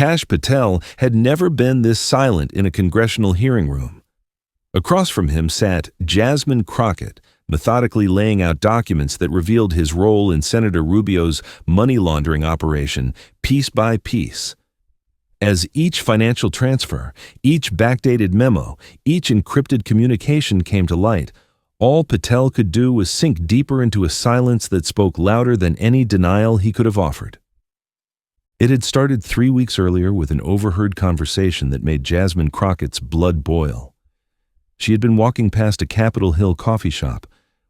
Kash Patel had never been this silent in a congressional hearing room. Across from him sat Jasmine Crockett, methodically laying out documents that revealed his role in Senator Rubio's money laundering operation piece by piece. As each financial transfer, each backdated memo, each encrypted communication came to light, all Patel could do was sink deeper into a silence that spoke louder than any denial he could have offered. It had started 3 weeks earlier with an overheard conversation that made Jasmine Crockett's blood boil. She had been walking past a Capitol Hill coffee shop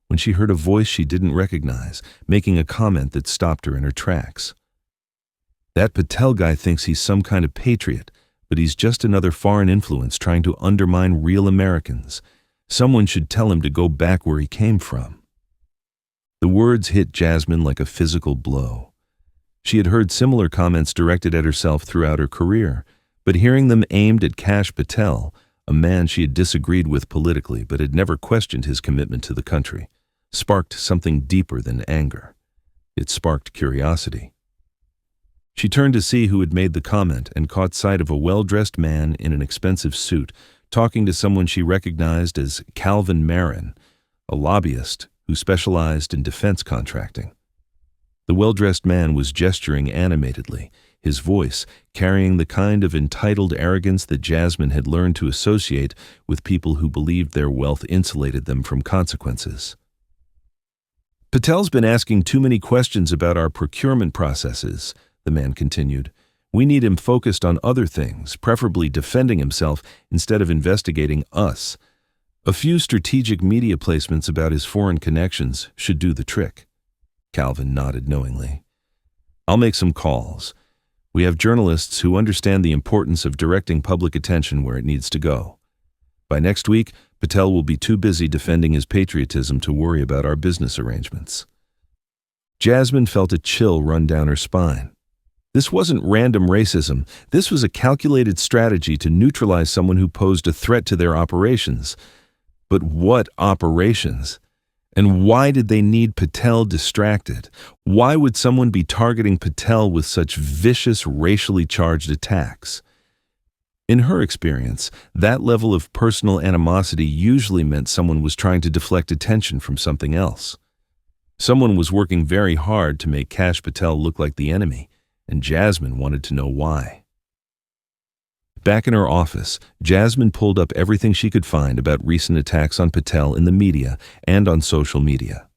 when she heard a voice she didn't recognize, making a comment that stopped her in her tracks. "That Patel guy thinks he's some kind of patriot, but he's just another foreign influence trying to undermine real Americans. Someone should tell him to go back where he came from." The words hit Jasmine like a physical blow. She had heard similar comments directed at herself throughout her career, but hearing them aimed at Kash Patel, a man she had disagreed with politically but had never questioned his commitment to the country, sparked something deeper than anger. It sparked curiosity. She turned to see who had made the comment and caught sight of a well-dressed man in an expensive suit talking to someone she recognized as Calvin Marin, a lobbyist who specialized in defense contracting. The well-dressed man was gesturing animatedly, his voice carrying the kind of entitled arrogance that Jasmine had learned to associate with people who believed their wealth insulated them from consequences. "Patel's been asking too many questions about our procurement processes," the man continued. "We need him focused on other things, preferably defending himself instead of investigating us. A few strategic media placements about his foreign connections should do the trick." Calvin nodded knowingly. "I'll make some calls. We have journalists who understand the importance of directing public attention where it needs to go. By next week, Patel will be too busy defending his patriotism to worry about our business arrangements." Jasmine felt a chill run down her spine. This wasn't random racism. This was a calculated strategy to neutralize someone who posed a threat to their operations. But what operations? And why did they need Patel distracted? Why would someone be targeting Patel with such vicious, racially charged attacks? In her experience, that level of personal animosity usually meant someone was trying to deflect attention from something else. Someone was working very hard to make Kash Patel look like the enemy, and Jasmine wanted to know why. Back in her office, Jasmine pulled up everything she could find about recent attacks on Patel in the media and on social media.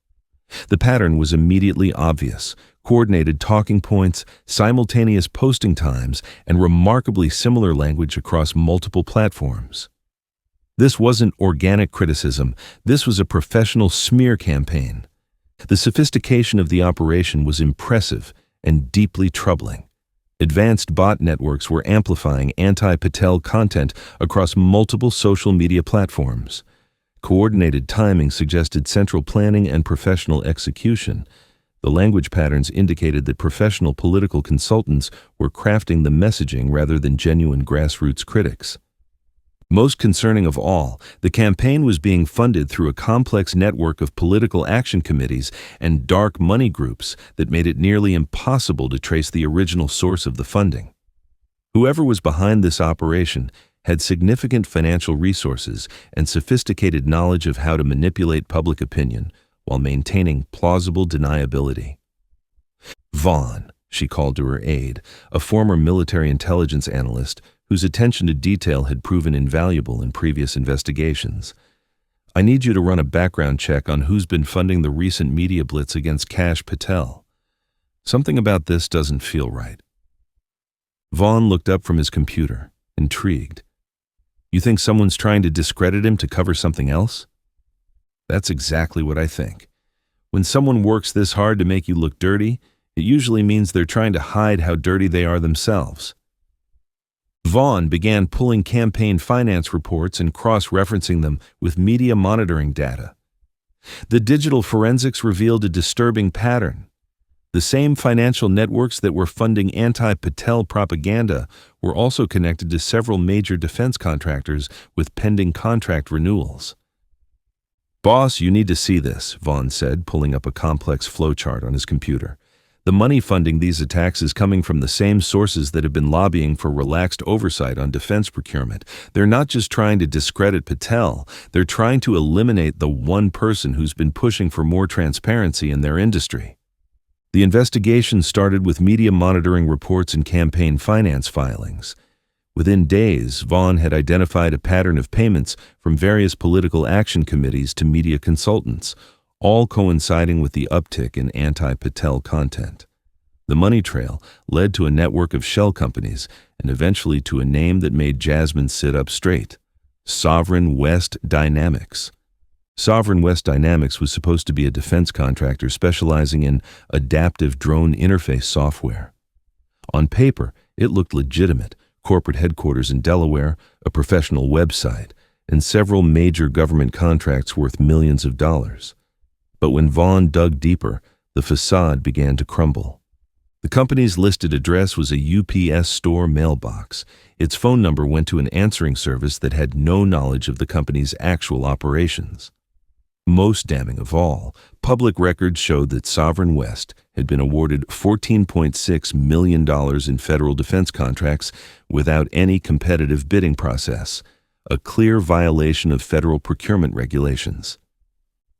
The pattern was immediately obvious: coordinated talking points, simultaneous posting times, and remarkably similar language across multiple platforms. This wasn't organic criticism, this was a professional smear campaign. The sophistication of the operation was impressive and deeply troubling. Advanced bot networks were amplifying anti-Patel content across multiple social media platforms. Coordinated timing suggested central planning and professional execution. The language patterns indicated that professional political consultants were crafting the messaging rather than genuine grassroots critics. Most concerning of all, the campaign was being funded through a complex network of political action committees and dark money groups that made it nearly impossible to trace the original source of the funding. Whoever was behind this operation had significant financial resources and sophisticated knowledge of how to manipulate public opinion while maintaining plausible deniability. "Vaughn," she called to her aide, a former military intelligence analyst whose attention to detail had proven invaluable in previous investigations. "I need you to run a background check on who's been funding the recent media blitz against Kash Patel. Something about this doesn't feel right." Vaughn looked up from his computer, intrigued. "You think someone's trying to discredit him to cover something else?" "That's exactly what I think. When someone works this hard to make you look dirty, it usually means they're trying to hide how dirty they are themselves." Vaughn began pulling campaign finance reports and cross-referencing them with media monitoring data. The digital forensics revealed a disturbing pattern. The same financial networks that were funding anti-Patel propaganda were also connected to several major defense contractors with pending contract renewals. "Boss, you need to see this," Vaughn said, pulling up a complex flowchart on his computer. The money funding these attacks is coming from the same sources that have been lobbying for relaxed oversight on defense procurement. They're not just trying to discredit Patel, they're trying to eliminate the one person who's been pushing for more transparency in their industry. The investigation started with media monitoring reports and campaign finance filings. Within days, Vaughn had identified a pattern of payments from various political action committees to media consultants, all coinciding with the uptick in anti-Patel content. The money trail led to a network of shell companies and eventually to a name that made Jasmine sit up straight: Sovereign West Dynamics. Sovereign West Dynamics was supposed to be a defense contractor specializing in adaptive drone interface software. On paper, it looked legitimate: corporate headquarters in Delaware, a professional website, and several major government contracts worth millions of dollars. But when Vaughn dug deeper, the facade began to crumble. The company's listed address was a UPS store mailbox. Its phone number went to an answering service that had no knowledge of the company's actual operations. Most damning of all, public records showed that Sovereign West had been awarded $14.6 million in federal defense contracts without any competitive bidding process, a clear violation of federal procurement regulations.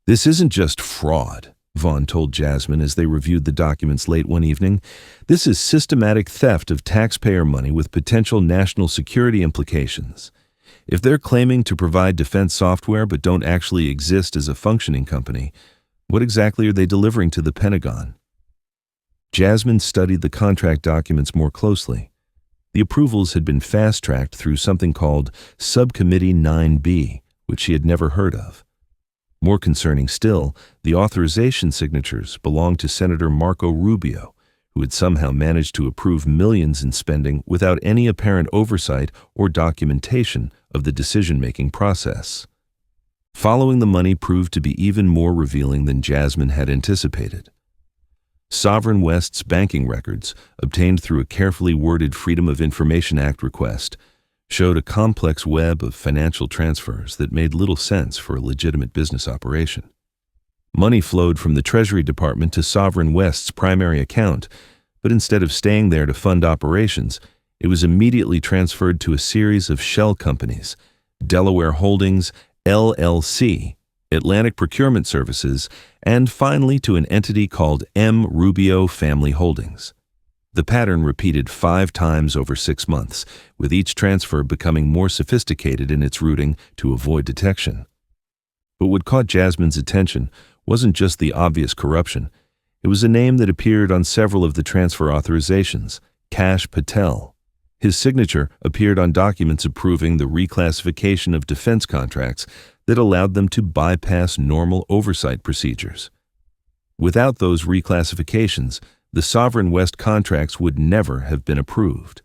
"This isn't just fraud," Vaughn told Jasmine as they reviewed the documents late one evening. "This is systematic theft of taxpayer money with potential national security implications. If they're claiming to provide defense software but don't actually exist as a functioning company, what exactly are they delivering to the Pentagon?" Jasmine studied the contract documents more closely. The approvals had been fast-tracked through something called Subcommittee 9B, which she had never heard of. More concerning still, the authorization signatures belonged to Senator Marco Rubio, who had somehow managed to approve millions in spending without any apparent oversight or documentation of the decision-making process. Following the money proved to be even more revealing than Jasmine had anticipated. Sovereign West's banking records, obtained through a carefully worded Freedom of Information Act request, showed a complex web of financial transfers that made little sense for a legitimate business operation. Money flowed from the Treasury Department to Sovereign West's primary account, but instead of staying there to fund operations, it was immediately transferred to a series of shell companies: Delaware Holdings, LLC, Atlantic Procurement Services, and finally to an entity called M. Rubio Family Holdings. The pattern repeated 5 times over 6 months, with each transfer becoming more sophisticated in its routing to avoid detection. But what caught Jasmine's attention wasn't just the obvious corruption. It was a name that appeared on several of the transfer authorizations: Kash Patel. His signature appeared on documents approving the reclassification of defense contracts that allowed them to bypass normal oversight procedures. Without those reclassifications, the Sovereign West contracts would never have been approved.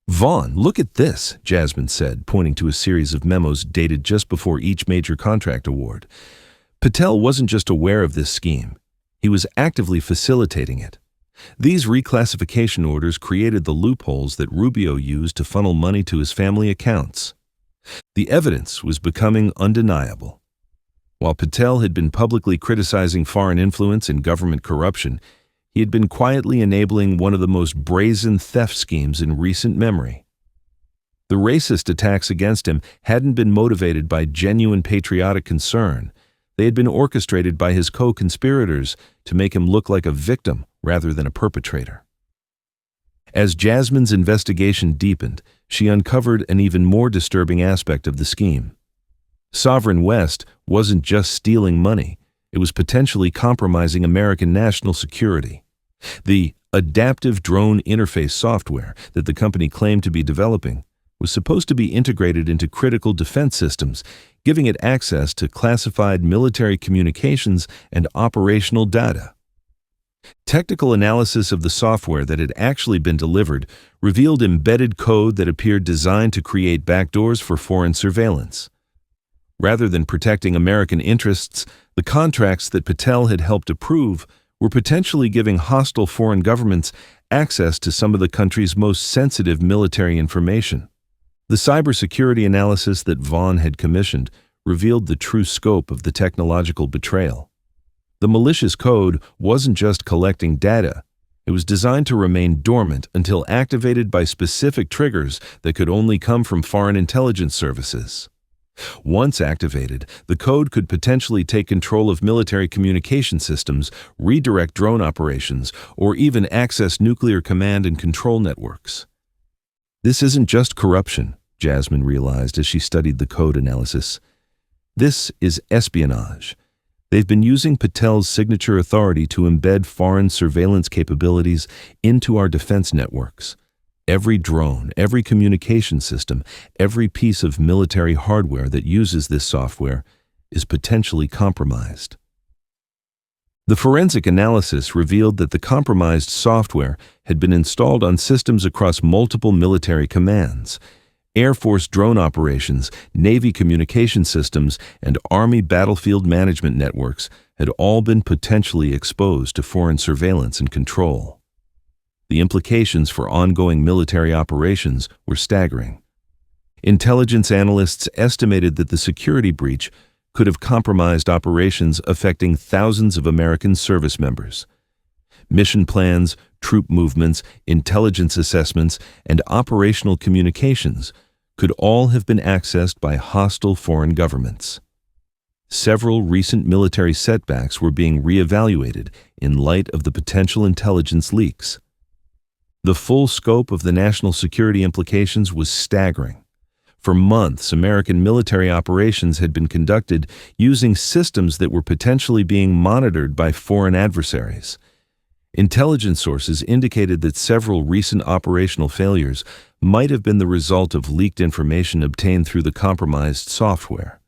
"Vaughn, look at this," Jasmine said, pointing to a series of memos dated just before each major contract award. Patel wasn't just aware of this scheme. He was actively facilitating it. These reclassification orders created the loopholes that Rubio used to funnel money to his family accounts. The evidence was becoming undeniable. While Patel had been publicly criticizing foreign influence and government corruption, he had been quietly enabling one of the most brazen theft schemes in recent memory. The racist attacks against him hadn't been motivated by genuine patriotic concern. They had been orchestrated by his co-conspirators to make him look like a victim rather than a perpetrator. As Jasmine's investigation deepened, she uncovered an even more disturbing aspect of the scheme. Sovereign West wasn't just stealing money, it was potentially compromising American national security. The adaptive drone interface software that the company claimed to be developing was supposed to be integrated into critical defense systems, giving it access to classified military communications and operational data. Technical analysis of the software that had actually been delivered revealed embedded code that appeared designed to create backdoors for foreign surveillance. Rather than protecting American interests, the contracts that Patel had helped approve were potentially giving hostile foreign governments access to some of the country's most sensitive military information. The cybersecurity analysis that Vaughn had commissioned revealed the true scope of the technological betrayal. The malicious code wasn't just collecting data. It was designed to remain dormant until activated by specific triggers that could only come from foreign intelligence services. Once activated, the code could potentially take control of military communication systems, redirect drone operations, or even access nuclear command and control networks. This isn't just corruption, Jasmine realized as she studied the code analysis. This is espionage. They've been using Patel's signature authority to embed foreign surveillance capabilities into our defense networks. Every drone, every communication system, every piece of military hardware that uses this software is potentially compromised. The forensic analysis revealed that the compromised software had been installed on systems across multiple military commands. Air Force drone operations, Navy communication systems, and Army battlefield management networks had all been potentially exposed to foreign surveillance and control. The implications for ongoing military operations were staggering. Intelligence analysts estimated that the security breach could have compromised operations affecting thousands of American service members. Mission plans, troop movements, intelligence assessments, and operational communications could all have been accessed by hostile foreign governments. Several recent military setbacks were being reevaluated in light of the potential intelligence leaks. The full scope of the national security implications was staggering. For months, American military operations had been conducted using systems that were potentially being monitored by foreign adversaries. Intelligence sources indicated that several recent operational failures might have been the result of leaked information obtained through the compromised software.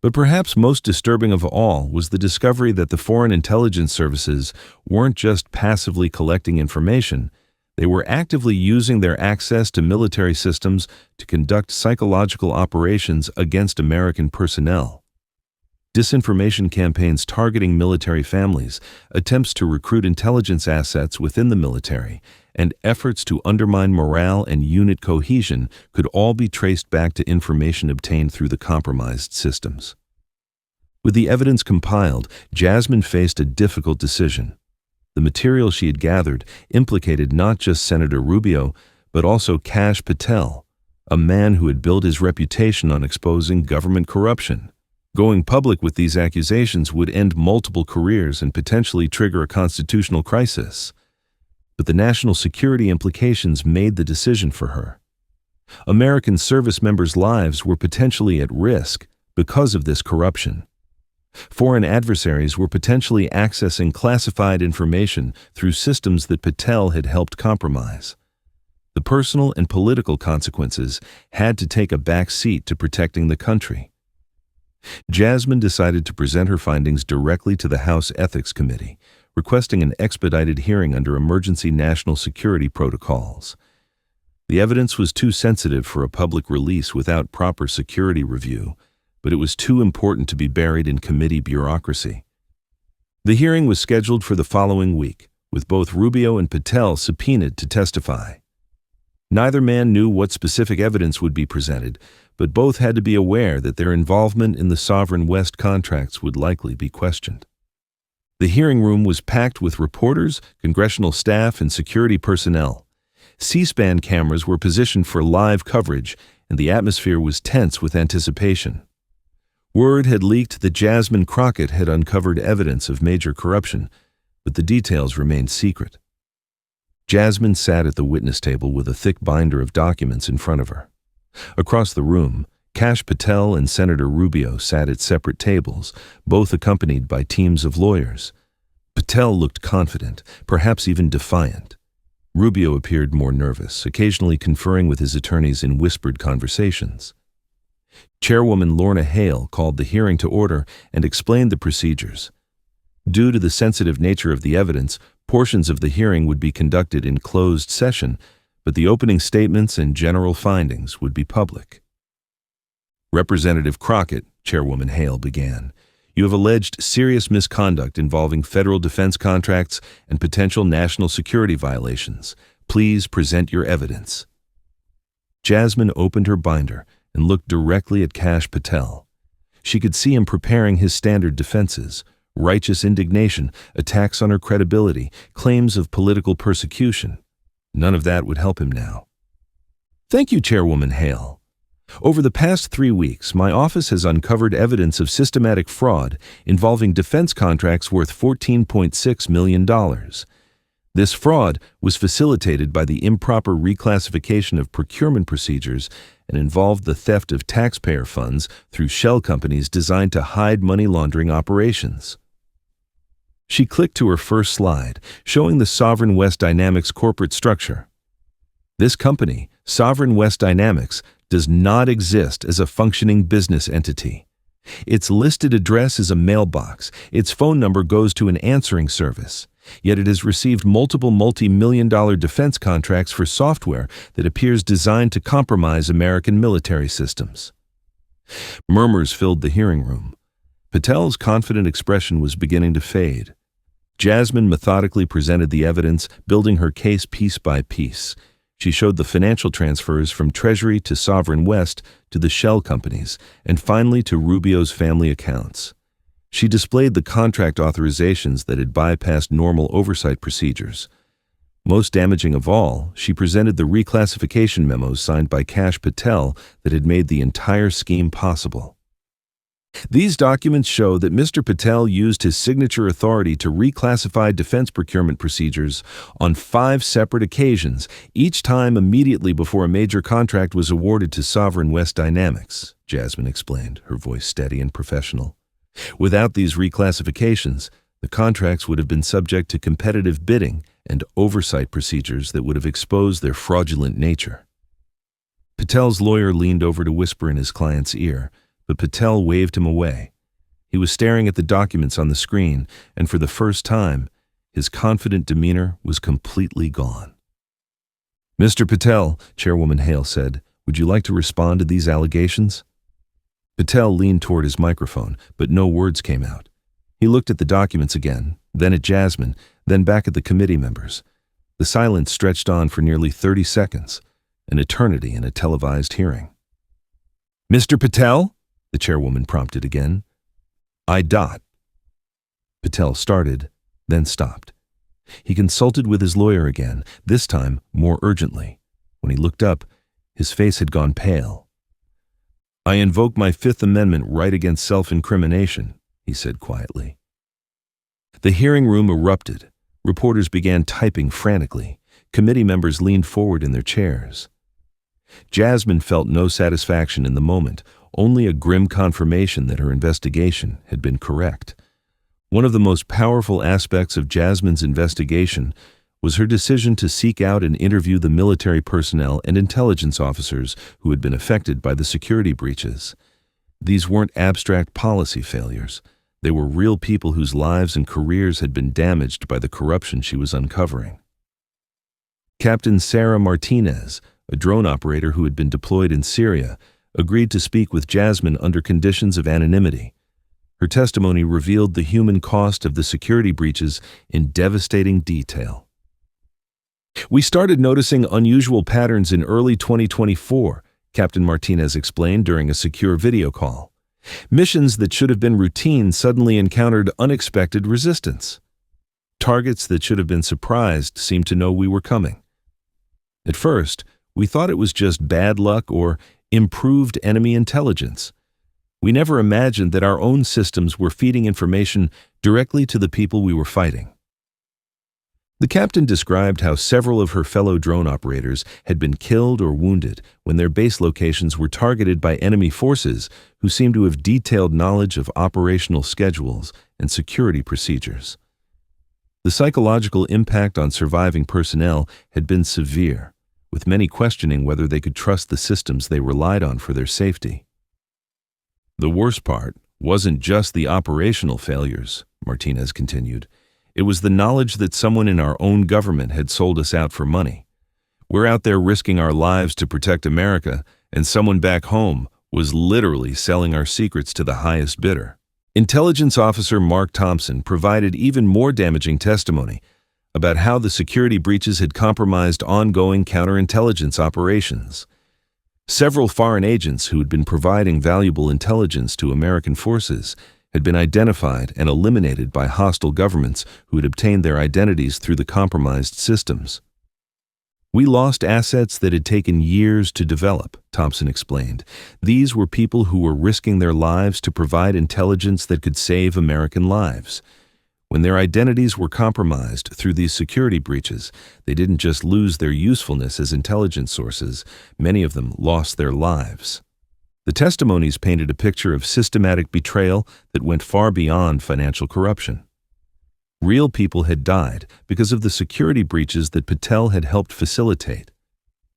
But perhaps most disturbing of all was the discovery that the foreign intelligence services weren't just passively collecting information, they were actively using their access to military systems to conduct psychological operations against American personnel. Disinformation campaigns targeting military families, attempts to recruit intelligence assets within the military, and efforts to undermine morale and unit cohesion could all be traced back to information obtained through the compromised systems. With the evidence compiled, Jasmine faced a difficult decision. The material she had gathered implicated not just Senator Rubio, but also Kash Patel, a man who had built his reputation on exposing government corruption. Going public with these accusations would end multiple careers and potentially trigger a constitutional crisis. But the national security implications made the decision for her. American service members' lives were potentially at risk because of this corruption. Foreign adversaries were potentially accessing classified information through systems that Patel had helped compromise. The personal and political consequences had to take a back seat to protecting the country. Jasmine decided to present her findings directly to the House Ethics Committee, requesting an expedited hearing under emergency national security protocols. The evidence was too sensitive for a public release without proper security review, but it was too important to be buried in committee bureaucracy. The hearing was scheduled for the following week, with both Rubio and Patel subpoenaed to testify. Neither man knew what specific evidence would be presented, but both had to be aware that their involvement in the Sovereign West contracts would likely be questioned. The hearing room was packed with reporters, congressional staff, and security personnel. C-SPAN cameras were positioned for live coverage, and the atmosphere was tense with anticipation. Word had leaked that Jasmine Crockett had uncovered evidence of major corruption, but the details remained secret. Jasmine sat at the witness table with a thick binder of documents in front of her. Across the room, Kash Patel and Senator Rubio sat at separate tables, both accompanied by teams of lawyers. Patel looked confident, perhaps even defiant. Rubio appeared more nervous, occasionally conferring with his attorneys in whispered conversations. Chairwoman Lorna Hale called the hearing to order and explained the procedures. Due to the sensitive nature of the evidence, portions of the hearing would be conducted in closed session, but the opening statements and general findings would be public. Representative Crockett, Chairwoman Hale began, you have alleged serious misconduct involving federal defense contracts and potential national security violations. Please present your evidence. Jasmine opened her binder and looked directly at Kash Patel. She could see him preparing his standard defenses, righteous indignation, attacks on her credibility, claims of political persecution. None of that would help him now. Thank you, Chairwoman Hale. Over the past 3 weeks, my office has uncovered evidence of systematic fraud involving defense contracts worth $14.6 million. This fraud was facilitated by the improper reclassification of procurement procedures and involved the theft of taxpayer funds through shell companies designed to hide money laundering operations. She clicked to her first slide, showing the Sovereign West Dynamics corporate structure. This company, Sovereign West Dynamics, does not exist as a functioning business entity. Its listed address is a mailbox. Its phone number goes to an answering service. Yet it has received multiple multi-million-dollar defense contracts for software that appears designed to compromise American military systems. Murmurs filled the hearing room. Patel's confident expression was beginning to fade. Jasmine methodically presented the evidence, building her case piece by piece. She showed the financial transfers from Treasury to Sovereign West to the shell companies, and finally to Rubio's family accounts. She displayed the contract authorizations that had bypassed normal oversight procedures. Most damaging of all, she presented the reclassification memos signed by Kash Patel that had made the entire scheme possible. These documents show that Mr. Patel used his signature authority to reclassify defense procurement procedures on 5 separate occasions, each time immediately before a major contract was awarded to Sovereign West Dynamics, Jasmine explained, her voice steady and professional. Without these reclassifications, the contracts would have been subject to competitive bidding and oversight procedures that would have exposed their fraudulent nature. Patel's lawyer leaned over to whisper in his client's ear, but Patel waved him away. He was staring at the documents on the screen, and for the first time, his confident demeanor was completely gone. Mr. Patel, Chairwoman Hale said, would you like to respond to these allegations? Patel leaned toward his microphone, but no words came out. He looked at the documents again, then at Jasmine, then back at the committee members. The silence stretched on for nearly 30 seconds, an eternity in a televised hearing. Mr. Patel? The chairwoman prompted again. Patel started, then stopped. He consulted with his lawyer again, this time more urgently. When he looked up, his face had gone pale. I invoke my Fifth Amendment right against self-incrimination, he said quietly. The hearing room erupted. Reporters began typing frantically. Committee members leaned forward in their chairs. Jasmine felt no satisfaction in the moment, only a grim confirmation that her investigation had been correct. One of the most powerful aspects of Jasmine's investigation was her decision to seek out and interview the military personnel and intelligence officers who had been affected by the security breaches. These weren't abstract policy failures. They were real people whose lives and careers had been damaged by the corruption she was uncovering. Captain Sarah Martinez, a drone operator who had been deployed in Syria, agreed to speak with Jasmine under conditions of anonymity. Her testimony revealed the human cost of the security breaches in devastating detail. We started noticing unusual patterns in early 2024, Captain Martinez explained during a secure video call. Missions that should have been routine suddenly encountered unexpected resistance. Targets that should have been surprised seemed to know we were coming. At first, we thought it was just bad luck or improved enemy intelligence. We never imagined that our own systems were feeding information directly to the people we were fighting. The captain described how several of her fellow drone operators had been killed or wounded when their base locations were targeted by enemy forces who seemed to have detailed knowledge of operational schedules and security procedures. The psychological impact on surviving personnel had been severe, with many questioning whether they could trust the systems they relied on for their safety. The worst part wasn't just the operational failures, Martinez continued. It was the knowledge that someone in our own government had sold us out for money. We're out there risking our lives to protect America, and someone back home was literally selling our secrets to the highest bidder. Intelligence Officer Mark Thompson provided even more damaging testimony about how the security breaches had compromised ongoing counterintelligence operations. Several foreign agents who had been providing valuable intelligence to American forces had been identified and eliminated by hostile governments who had obtained their identities through the compromised systems. "We lost assets that had taken years to develop," Thompson explained. "These were people who were risking their lives to provide intelligence that could save American lives. When their identities were compromised through these security breaches, they didn't just lose their usefulness as intelligence sources, many of them lost their lives." The testimonies painted a picture of systematic betrayal that went far beyond financial corruption. Real people had died because of the security breaches that Patel had helped facilitate.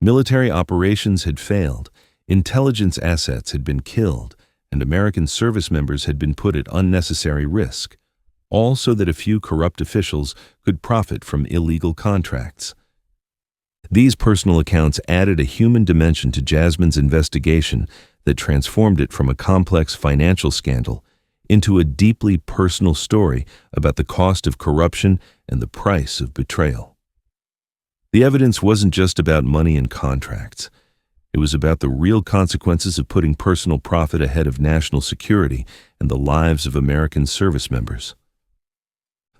Military operations had failed, intelligence assets had been killed, and American service members had been put at unnecessary risk, all so that a few corrupt officials could profit from illegal contracts. These personal accounts added a human dimension to Jasmine's investigation that transformed it from a complex financial scandal into a deeply personal story about the cost of corruption and the price of betrayal. The evidence wasn't just about money and contracts. It was about the real consequences of putting personal profit ahead of national security and the lives of American service members.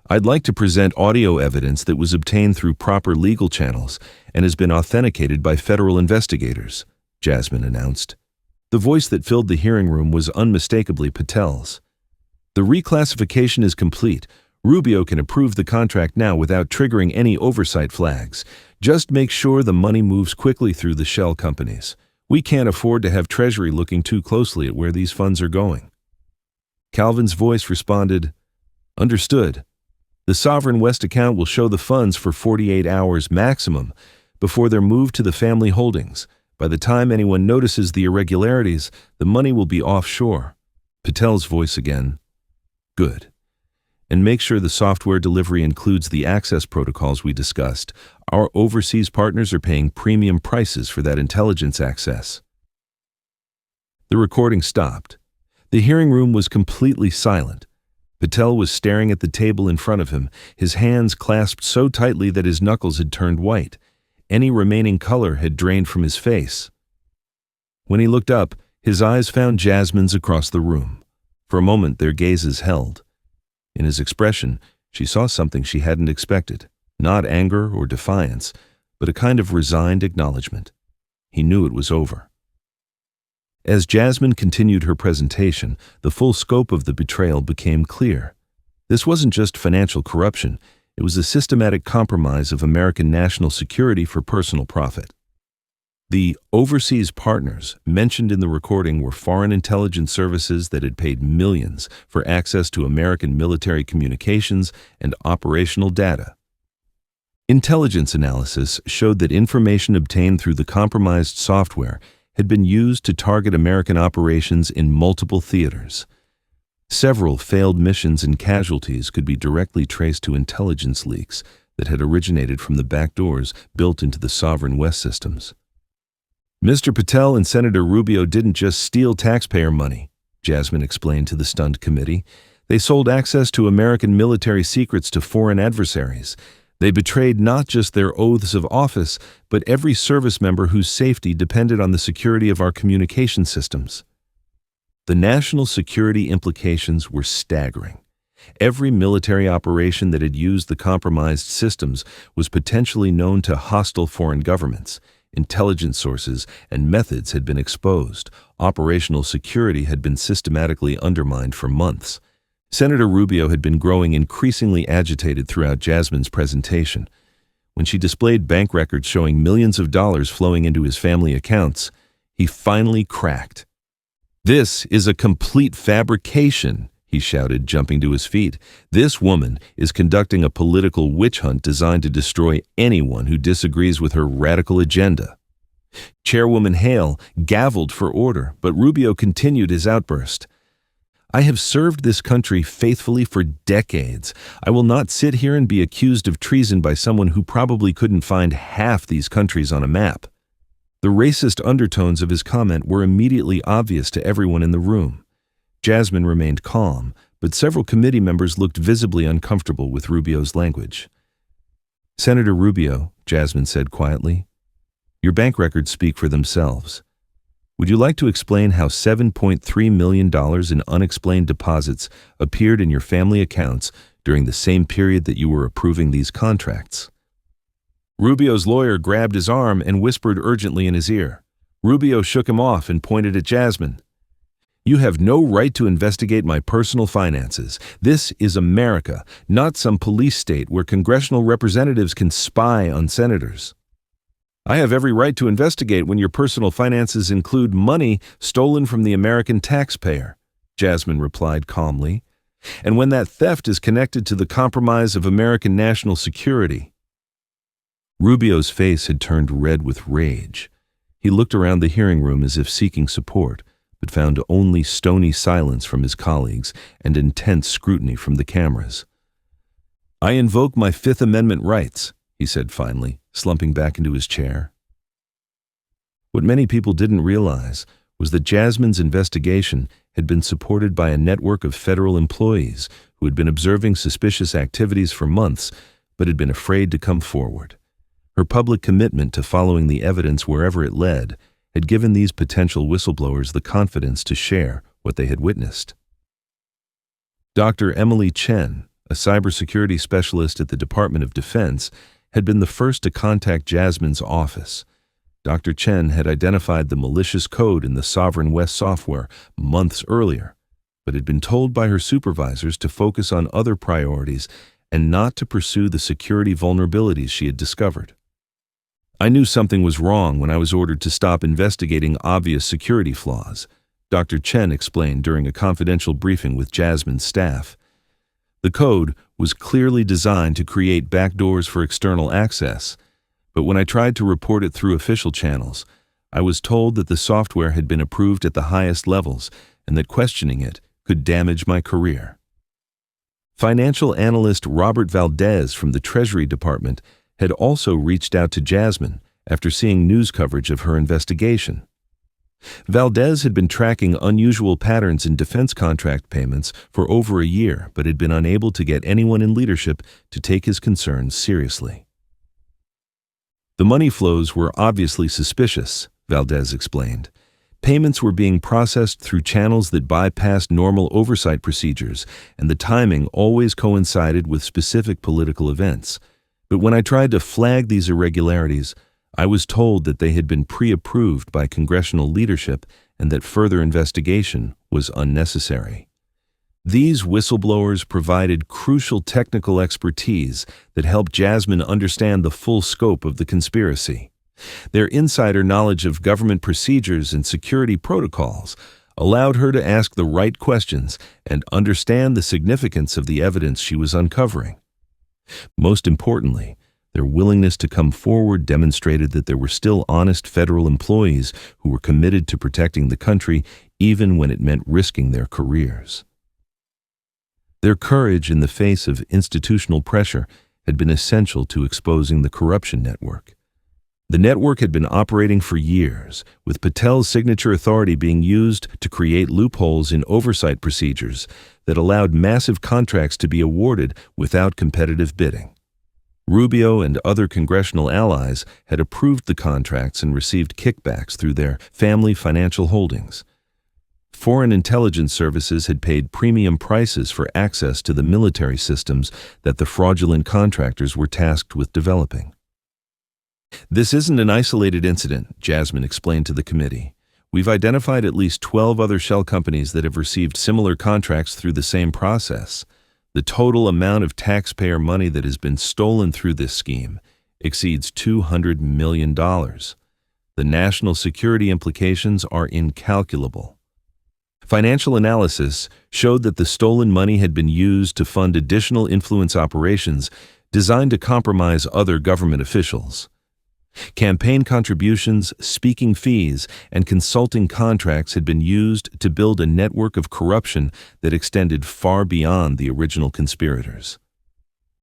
"I'd like to present audio evidence that was obtained through proper legal channels and has been authenticated by federal investigators," Jasmine announced. The voice that filled the hearing room was unmistakably Patel's. "The reclassification is complete. Rubio can approve the contract now without triggering any oversight flags. Just make sure the money moves quickly through the shell companies. We can't afford to have Treasury looking too closely at where these funds are going." Calvin's voice responded, "Understood. The Sovereign West account will show the funds for 48 hours maximum before they're moved to the family holdings. By the time anyone notices the irregularities, the money will be offshore." Patel's voice again, "Good. And make sure the software delivery includes the access protocols we discussed. Our overseas partners are paying premium prices for that intelligence access." The recording stopped. The hearing room was completely silent. Patel was staring at the table in front of him, his hands clasped so tightly that his knuckles had turned white. Any remaining color had drained from his face. When he looked up, his eyes found Jasmine's across the room. For a moment, their gazes held. In his expression, she saw something she hadn't expected, not anger or defiance, but a kind of resigned acknowledgement. He knew it was over. As Jasmine continued her presentation, the full scope of the betrayal became clear. This wasn't just financial corruption, it was a systematic compromise of American national security for personal profit. The overseas partners mentioned in the recording were foreign intelligence services that had paid millions for access to American military communications and operational data. Intelligence analysis showed that information obtained through the compromised software had been used to target American operations in multiple theaters. Several failed missions and casualties could be directly traced to intelligence leaks that had originated from the backdoors built into the Sovereign West systems. "Mr. Patel and Senator Rubio didn't just steal taxpayer money," Jasmine explained to the stunned committee. "They sold access to American military secrets to foreign adversaries. They betrayed not just their oaths of office, but every service member whose safety depended on the security of our communication systems." The national security implications were staggering. Every military operation that had used the compromised systems was potentially known to hostile foreign governments. Intelligence sources and methods had been exposed. Operational security had been systematically undermined for months. Senator Rubio had been growing increasingly agitated throughout Jasmine's presentation. When she displayed bank records showing millions of dollars flowing into his family accounts, he finally cracked. "This is a complete fabrication," he shouted, jumping to his feet. "This woman is conducting a political witch hunt designed to destroy anyone who disagrees with her radical agenda." Chairwoman Hale gavelled for order, but Rubio continued his outburst. "I have served this country faithfully for decades. I will not sit here and be accused of treason by someone who probably couldn't find half these countries on a map." The racist undertones of his comment were immediately obvious to everyone in the room. Jasmine remained calm, but several committee members looked visibly uncomfortable with Rubio's language. "Senator Rubio," Jasmine said quietly, "your bank records speak for themselves. Would you like to explain how $7.3 million in unexplained deposits appeared in your family accounts during the same period that you were approving these contracts? Rubio's lawyer grabbed his arm and whispered urgently in his ear. Rubio shook him off and pointed at Jasmine. You have no right to investigate my personal finances. This is America, not some police state where congressional representatives can spy on senators. I have every right to investigate when your personal finances include money stolen from the American taxpayer, Jasmine replied calmly, and when that theft is connected to the compromise of American national security. Rubio's face had turned red with rage. He looked around the hearing room as if seeking support, but found only stony silence from his colleagues and intense scrutiny from the cameras. I invoke my Fifth Amendment rights, he said finally, slumping back into his chair. What many people didn't realize was that Jasmine's investigation had been supported by a network of federal employees who had been observing suspicious activities for months but had been afraid to come forward. Her public commitment to following the evidence wherever it led had given these potential whistleblowers the confidence to share what they had witnessed. Dr. Emily Chen, a cybersecurity specialist at the Department of Defense, had been the first to contact Jasmine's office. Dr. Chen had identified the malicious code in the Sovereign West software months earlier, but had been told by her supervisors to focus on other priorities and not to pursue the security vulnerabilities she had discovered. I knew something was wrong when I was ordered to stop investigating obvious security flaws, Dr. Chen explained during a confidential briefing with Jasmine's staff. The code was clearly designed to create backdoors for external access, but when I tried to report it through official channels, I was told that the software had been approved at the highest levels and that questioning it could damage my career. Financial analyst Robert Valdez from the Treasury Department had also reached out to Jasmine after seeing news coverage of her investigation. Valdez had been tracking unusual patterns in defense contract payments for over a year, but had been unable to get anyone in leadership to take his concerns seriously. The money flows were obviously suspicious, Valdez explained. Payments were being processed through channels that bypassed normal oversight procedures, and the timing always coincided with specific political events. But when I tried to flag these irregularities, I was told that they had been pre-approved by congressional leadership and that further investigation was unnecessary. These whistleblowers provided crucial technical expertise that helped Jasmine understand the full scope of the conspiracy. Their insider knowledge of government procedures and security protocols allowed her to ask the right questions and understand the significance of the evidence she was uncovering. Most importantly, their willingness to come forward demonstrated that there were still honest federal employees who were committed to protecting the country even when it meant risking their careers. Their courage in the face of institutional pressure had been essential to exposing the corruption network. The network had been operating for years, with Patel's signature authority being used to create loopholes in oversight procedures that allowed massive contracts to be awarded without competitive bidding. Rubio and other congressional allies had approved the contracts and received kickbacks through their family financial holdings. Foreign intelligence services had paid premium prices for access to the military systems that the fraudulent contractors were tasked with developing. This isn't an isolated incident, Jasmine explained to the committee. We've identified at least 12 other shell companies that have received similar contracts through the same process. The total amount of taxpayer money that has been stolen through this scheme exceeds $200 million. The national security implications are incalculable. Financial analysis showed that the stolen money had been used to fund additional influence operations designed to compromise other government officials. Campaign contributions, speaking fees, and consulting contracts had been used to build a network of corruption that extended far beyond the original conspirators.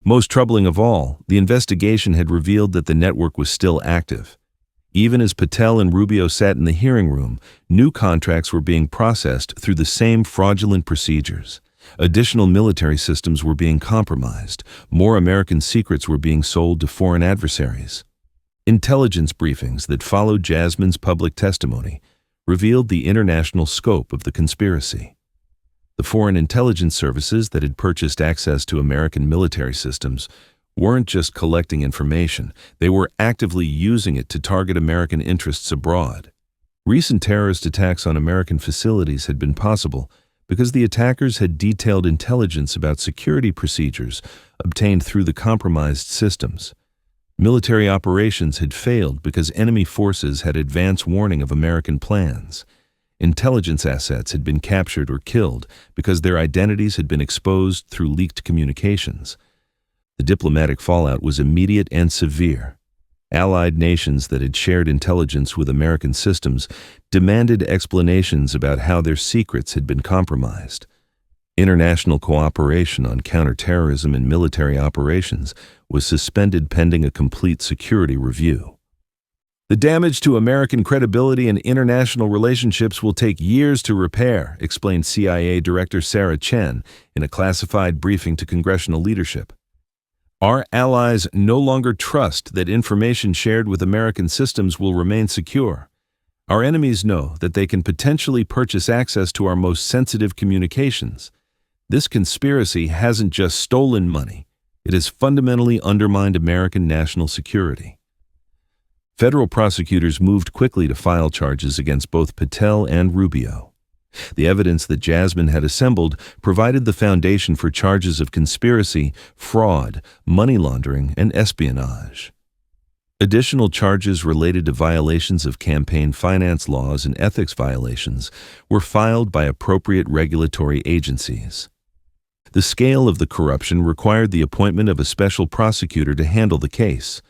Most troubling of all, the investigation had revealed that the network was still active. Even as Patel and Rubio sat in the hearing room, new contracts were being processed through the same fraudulent procedures. Additional military systems were being compromised. More American secrets were being sold to foreign adversaries. Intelligence briefings that followed Jasmine's public testimony revealed the international scope of the conspiracy. The foreign intelligence services that had purchased access to American military systems weren't just collecting information, they were actively using it to target American interests abroad. Recent terrorist attacks on American facilities had been possible because the attackers had detailed intelligence about security procedures obtained through the compromised systems. Military operations had failed because enemy forces had advance warning of American plans. Intelligence assets had been captured or killed because their identities had been exposed through leaked communications. The diplomatic fallout was immediate and severe. Allied nations that had shared intelligence with American systems demanded explanations about how their secrets had been compromised. International cooperation on counterterrorism and military operations was suspended pending a complete security review. The damage to American credibility and international relationships will take years to repair, explained CIA Director Sarah Chen in a classified briefing to congressional leadership. Our allies no longer trust that information shared with American systems will remain secure. Our enemies know that they can potentially purchase access to our most sensitive communications. This conspiracy hasn't just stolen money, it has fundamentally undermined American national security. Federal prosecutors moved quickly to file charges against both Patel and Rubio. The evidence that Jasmine had assembled provided the foundation for charges of conspiracy, fraud, money laundering, and espionage. Additional charges related to violations of campaign finance laws and ethics violations were filed by appropriate regulatory agencies. The scale of the corruption required the appointment of a special prosecutor to handle the case.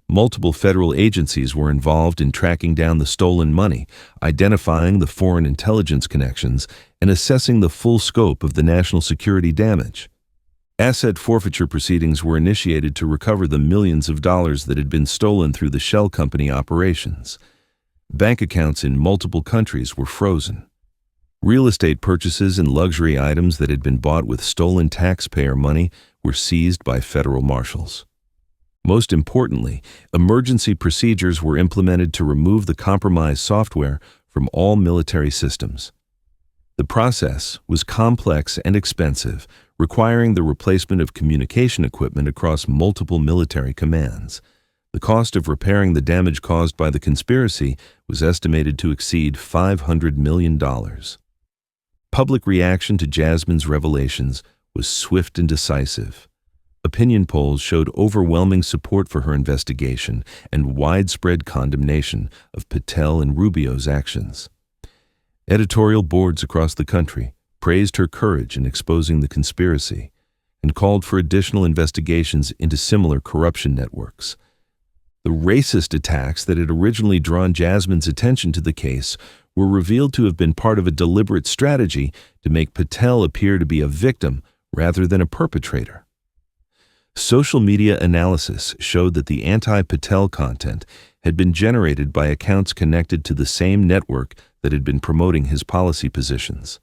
Multiple federal agencies were involved in tracking down the stolen money, identifying the foreign intelligence connections, and assessing the full scope of the national security damage. Asset forfeiture proceedings were initiated to recover the millions of dollars that had been stolen through the shell company operations. Bank accounts in multiple countries were frozen. Real estate purchases and luxury items that had been bought with stolen taxpayer money were seized by federal marshals. Most importantly, emergency procedures were implemented to remove the compromised software from all military systems. The process was complex and expensive, requiring the replacement of communication equipment across multiple military commands. The cost of repairing the damage caused by the conspiracy was estimated to exceed $500 million. Public reaction to Jasmine's revelations was swift and decisive. Opinion polls showed overwhelming support for her investigation and widespread condemnation of Patel and Rubio's actions. Editorial boards across the country praised her courage in exposing the conspiracy and called for additional investigations into similar corruption networks. The racist attacks that had originally drawn Jasmine's attention to the case were revealed to have been part of a deliberate strategy to make Patel appear to be a victim rather than a perpetrator. Social media analysis showed that the anti-Patel content had been generated by accounts connected to the same network that had been promoting his policy positions.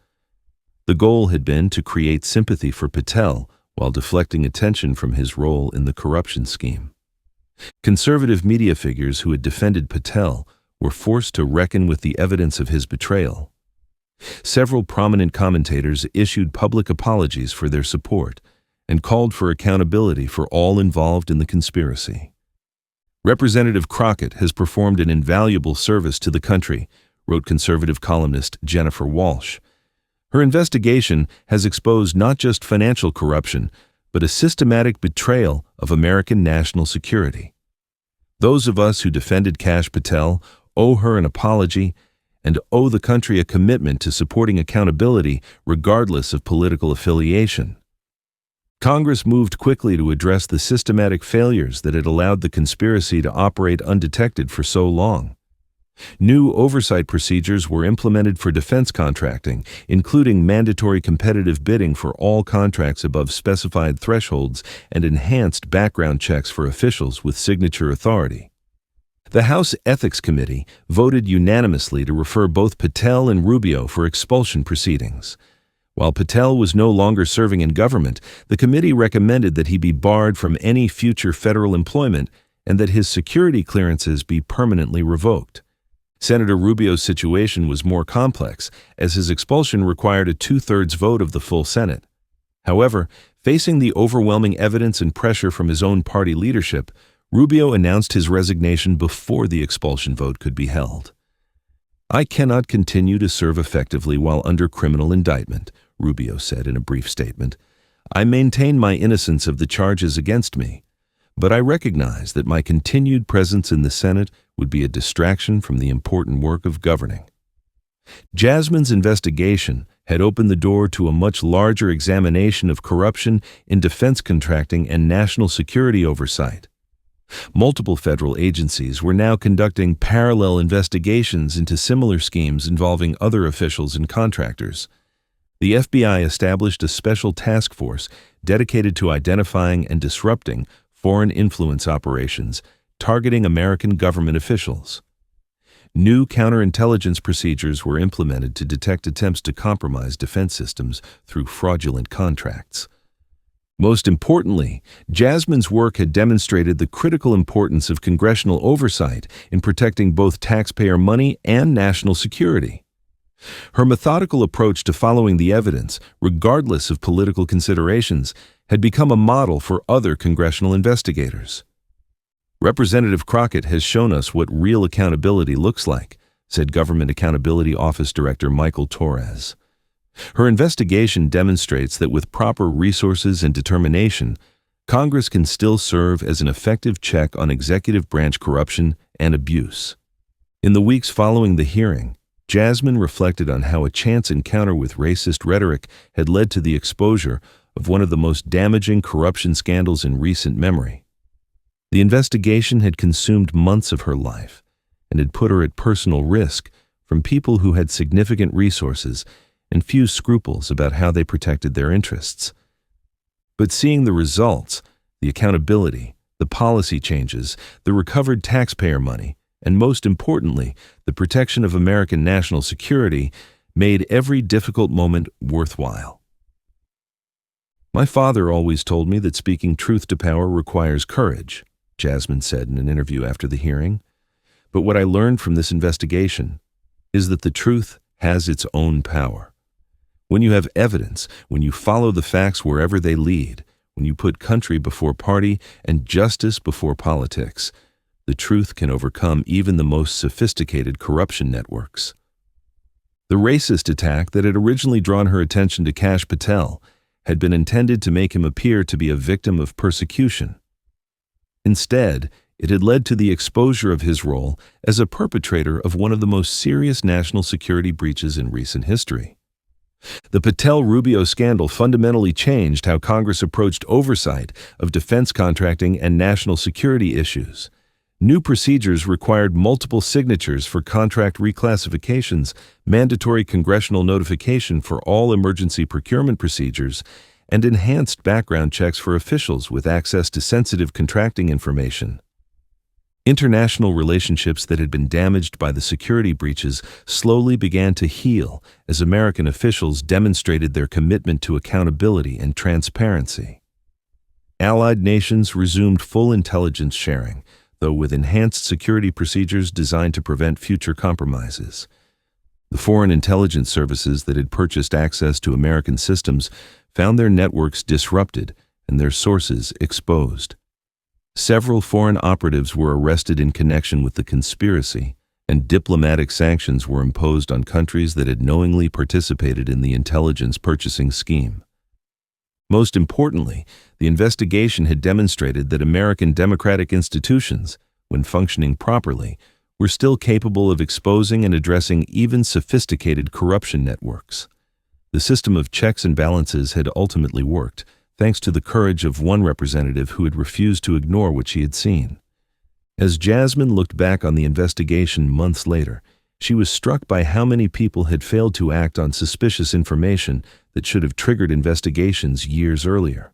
The goal had been to create sympathy for Patel while deflecting attention from his role in the corruption scheme. Conservative media figures who had defended Patel were forced to reckon with the evidence of his betrayal. Several prominent commentators issued public apologies for their support and called for accountability for all involved in the conspiracy. Representative Crockett has performed an invaluable service to the country, wrote conservative columnist Jennifer Walsh. Her investigation has exposed not just financial corruption, but a systematic betrayal of American national security. Those of us who defended Kash Patel owe her an apology and owe the country a commitment to supporting accountability regardless of political affiliation. Congress moved quickly to address the systematic failures that had allowed the conspiracy to operate undetected for so long. New oversight procedures were implemented for defense contracting, including mandatory competitive bidding for all contracts above specified thresholds and enhanced background checks for officials with signature authority. The House Ethics Committee voted unanimously to refer both Patel and Rubio for expulsion proceedings. While Patel was no longer serving in government, the committee recommended that he be barred from any future federal employment and that his security clearances be permanently revoked. Senator Rubio's situation was more complex, as his expulsion required a two-thirds vote of the full Senate. However, facing the overwhelming evidence and pressure from his own party leadership, Rubio announced his resignation before the expulsion vote could be held. "I cannot continue to serve effectively while under criminal indictment," Rubio said in a brief statement. "I maintain my innocence of the charges against me, but I recognize that my continued presence in the Senate would be a distraction from the important work of governing." Jasmine's investigation had opened the door to a much larger examination of corruption in defense contracting and national security oversight. Multiple federal agencies were now conducting parallel investigations into similar schemes involving other officials and contractors. The FBI established a special task force dedicated to identifying and disrupting foreign influence operations targeting American government officials. New counterintelligence procedures were implemented to detect attempts to compromise defense systems through fraudulent contracts. Most importantly, Jasmine's work had demonstrated the critical importance of congressional oversight in protecting both taxpayer money and national security. Her methodical approach to following the evidence, regardless of political considerations, had become a model for other congressional investigators. "Representative Crockett has shown us what real accountability looks like," said Government Accountability Office Director Michael Torres. Her investigation demonstrates that with proper resources and determination, Congress can still serve as an effective check on executive branch corruption and abuse. In the weeks following the hearing, Jasmine reflected on how a chance encounter with racist rhetoric had led to the exposure of one of the most damaging corruption scandals in recent memory. The investigation had consumed months of her life and had put her at personal risk from people who had significant resources and few scruples about how they protected their interests. But seeing the results, the accountability, the policy changes, the recovered taxpayer money, and most importantly, the protection of American national security, made every difficult moment worthwhile. "My father always told me that speaking truth to power requires courage," Jasmine said in an interview after the hearing. "But what I learned from this investigation is that the truth has its own power. When you have evidence, when you follow the facts wherever they lead, when you put country before party and justice before politics, the truth can overcome even the most sophisticated corruption networks." The racist attack that had originally drawn her attention to Kash Patel had been intended to make him appear to be a victim of persecution. Instead, it had led to the exposure of his role as a perpetrator of one of the most serious national security breaches in recent history. The Patel-Rubio scandal fundamentally changed how Congress approached oversight of defense contracting and national security issues. New procedures required multiple signatures for contract reclassifications, mandatory congressional notification for all emergency procurement procedures, and enhanced background checks for officials with access to sensitive contracting information. International relationships that had been damaged by the security breaches slowly began to heal as American officials demonstrated their commitment to accountability and transparency. Allied nations resumed full intelligence sharing, though with enhanced security procedures designed to prevent future compromises. The foreign intelligence services that had purchased access to American systems found their networks disrupted and their sources exposed. Several foreign operatives were arrested in connection with the conspiracy, and diplomatic sanctions were imposed on countries that had knowingly participated in the intelligence purchasing scheme. Most importantly, the investigation had demonstrated that American democratic institutions, when functioning properly, were still capable of exposing and addressing even sophisticated corruption networks. The system of checks and balances had ultimately worked, thanks to the courage of one representative who had refused to ignore what she had seen. As Jasmine looked back on the investigation months later, she was struck by how many people had failed to act on suspicious information that should have triggered investigations years earlier.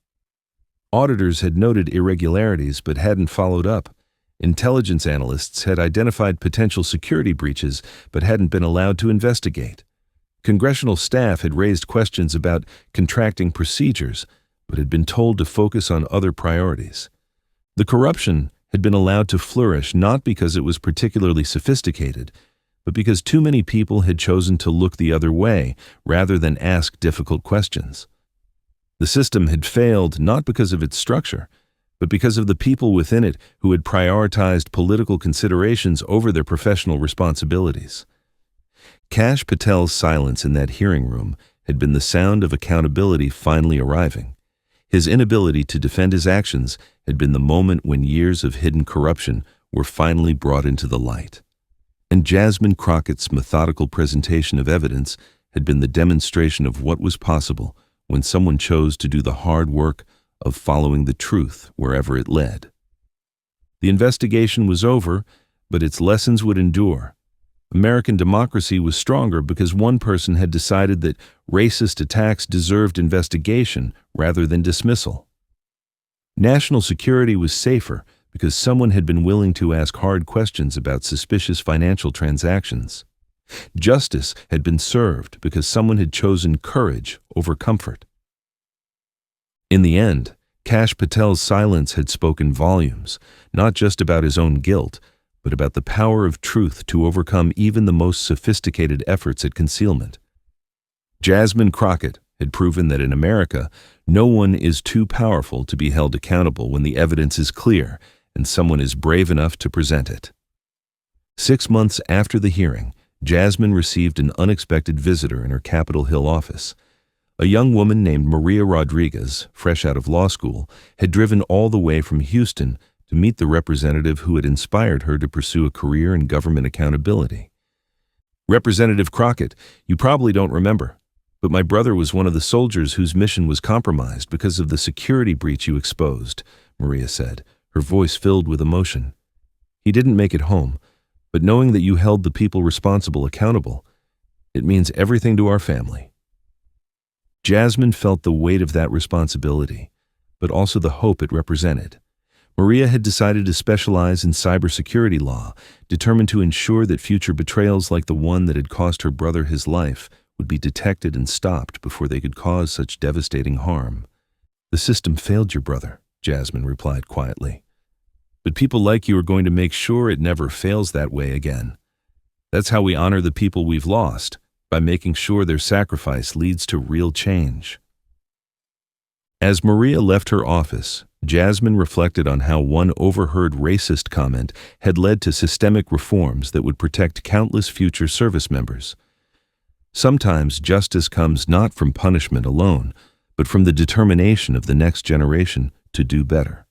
Auditors had noted irregularities but hadn't followed up. Intelligence analysts had identified potential security breaches but hadn't been allowed to investigate. Congressional staff had raised questions about contracting procedures but had been told to focus on other priorities. The corruption had been allowed to flourish not because it was particularly sophisticated, but because too many people had chosen to look the other way rather than ask difficult questions. The system had failed not because of its structure, but because of the people within it who had prioritized political considerations over their professional responsibilities. Kash Patel's silence in that hearing room had been the sound of accountability finally arriving. His inability to defend his actions had been the moment when years of hidden corruption were finally brought into the light. And Jasmine Crockett's methodical presentation of evidence had been the demonstration of what was possible when someone chose to do the hard work of following the truth wherever it led. The investigation was over, but its lessons would endure. American democracy was stronger because one person had decided that racist attacks deserved investigation rather than dismissal. National security was safer because someone had been willing to ask hard questions about suspicious financial transactions. Justice had been served because someone had chosen courage over comfort. In the end, Kash Patel's silence had spoken volumes, not just about his own guilt, but about the power of truth to overcome even the most sophisticated efforts at concealment. Jasmine Crockett had proven that in America, no one is too powerful to be held accountable when the evidence is clear and someone is brave enough to present it. 6 months after the hearing, Jasmine received an unexpected visitor in her Capitol Hill office. A young woman named Maria Rodriguez, fresh out of law school, had driven all the way from Houston to meet the representative who had inspired her to pursue a career in government accountability. "Representative Crockett, you probably don't remember, but my brother was one of the soldiers whose mission was compromised because of the security breach you exposed," Maria said, her voice filled with emotion. "He didn't make it home, but knowing that you held the people responsible accountable, it means everything to our family." Jasmine felt the weight of that responsibility, but also the hope it represented. Maria had decided to specialize in cybersecurity law, determined to ensure that future betrayals like the one that had cost her brother his life would be detected and stopped before they could cause such devastating harm. "The system failed your brother," Jasmine replied quietly. "But people like you are going to make sure it never fails that way again. That's how we honor the people we've lost, by making sure their sacrifice leads to real change." As Maria left her office, Jasmine reflected on how one overheard racist comment had led to systemic reforms that would protect countless future service members. Sometimes justice comes not from punishment alone, but from the determination of the next generation to do better.